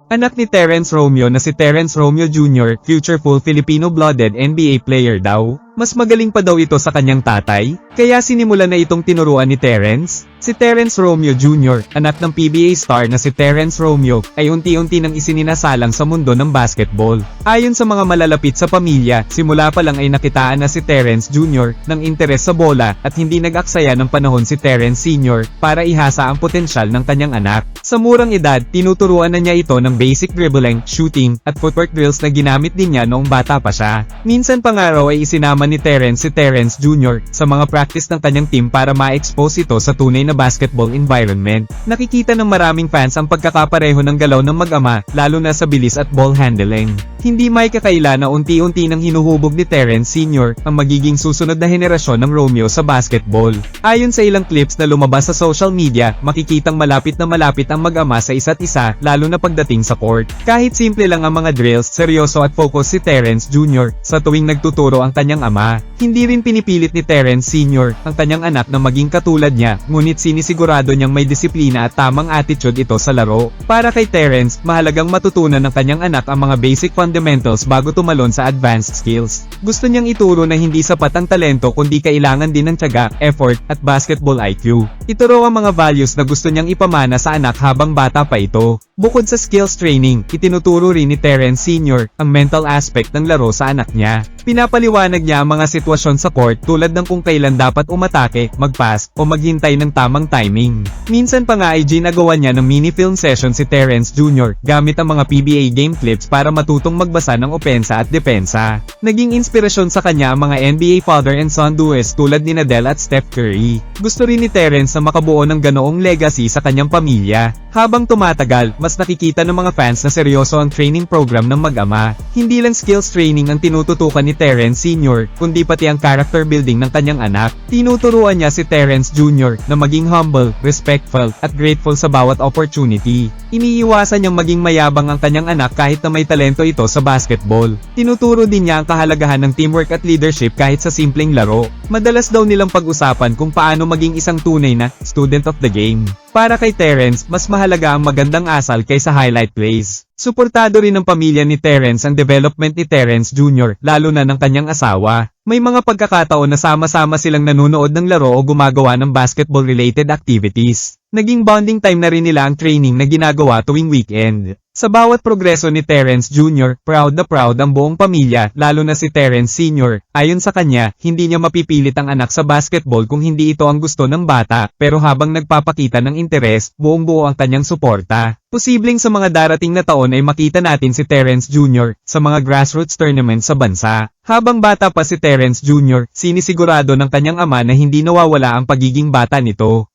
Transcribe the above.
Anak ni Terence Romeo na si Terence Romeo Jr., future full Filipino-blooded NBA player daw. Mas magaling pa daw ito sa kanyang tatay, kaya sinimulan na itong tinuruan ni Terence. Si Terence Romeo Jr., anak ng PBA star na si Terence Romeo, ay unti-unti nang isininasalang sa mundo ng basketball. Ayon sa mga malalapit sa pamilya, simula pa lang ay nakitaan na si Terence Jr. ng interes sa bola at hindi nag-aksaya ng panahon si Terence Sr. para ihasa ang potensyal ng kanyang anak. Sa murang edad, tinuturuan na niya ito ng basic dribbling, shooting, at footwork drills na ginamit din niya noong bata pa siya. Minsan pa nga raw ay isinama ni Terence si Terence Jr. sa mga practice ng kanyang team para ma-expose ito sa tunay na basketball environment. Nakikita ng maraming fans ang pagkakapareho ng galaw ng mag-ama, lalo na sa bilis at ball handling. Hindi may kakaila na unti-unti nang hinuhubog ni Terence Sr. ang magiging susunod na henerasyon ng Romeo sa basketball. Ayon sa ilang clips na lumabas sa social media, makikitang malapit na malapit ang mag-ama sa isa't isa, lalo na pagdating sa court. Kahit simple lang ang mga drills, seryoso at focus si Terence Jr. sa tuwing nagtuturo ang kanyang ama. Hindi rin pinipilit ni Terence Sr. ang kanyang anak na maging katulad niya, ngunit sinisigurado niyang may disiplina at tamang attitude ito sa laro. Para kay Terence, mahalagang matutunan ng kanyang anak ang mga basic fundamentals bago tumalon sa advanced skills. Gusto niyang ituro na hindi sapat ang talento kundi kailangan din ng tiyaga, effort, at basketball IQ. Ito raw ang mga values na gusto niyang ipamana sa anak habang bata pa ito. Bukod sa skills training, itinuturo rin ni Terence Sr. ang mental aspect ng laro sa anak niya. Pinapaliwanag niya ang mga sitwasyon sa court tulad ng kung kailan dapat umatake, mag-pass, o maghintay ng tamang timing. Minsan pa nga ay ginagawa niya ng mini-film session si Terence Jr. gamit ang mga PBA game clips para matutong magbasa ng opensa at depensa. Naging inspirasyon sa kanya ang mga NBA father and son duos tulad ni Nadal at Steph Curry. Gusto rin ni Terence na makabuo ng ganoong legacy sa kanyang pamilya. Habang tumatagal, mas nakikita ng mga fans na seryoso ang training program ng mag-ama. Hindi lang skills training ang tinututukan ni Terence Sr., kundi pati ang character building ng kanyang anak. Tinuturuan niya si Terence Jr. na maging humble, respectful, at grateful sa bawat opportunity. Iniiwasan niyang maging mayabang ang kanyang anak kahit na may talento ito sa basketball. Tinuturo din niya ang kahalagahan ng teamwork at leadership kahit sa simpleng laro. Madalas daw nilang pag-usapan kung paano maging isang tunay na student of the game. Para kay Terence, mas mahalaga ang magandang asal kaysa highlight plays. Suportado rin ng pamilya ni Terence ang development ni Terence Jr., lalo na ng kanyang asawa. May mga pagkakataon na sama-sama silang nanunood ng laro o gumagawa ng basketball-related activities. Naging bonding time na rin nila ang training na ginagawa tuwing weekend. Sa bawat progreso ni Terence Jr., proud na proud ang buong pamilya, lalo na si Terence Sr. Ayon sa kanya, hindi niya mapipilit ang anak sa basketball kung hindi ito ang gusto ng bata, pero habang nagpapakita ng interes, buong-buo ang kanyang suporta. Posibleng sa mga darating na taon ay makita natin si Terence Jr. sa mga grassroots tournaments sa bansa. Habang bata pa si Terence Jr., sinisigurado ng kanyang ama na hindi nawawala ang pagiging bata nito.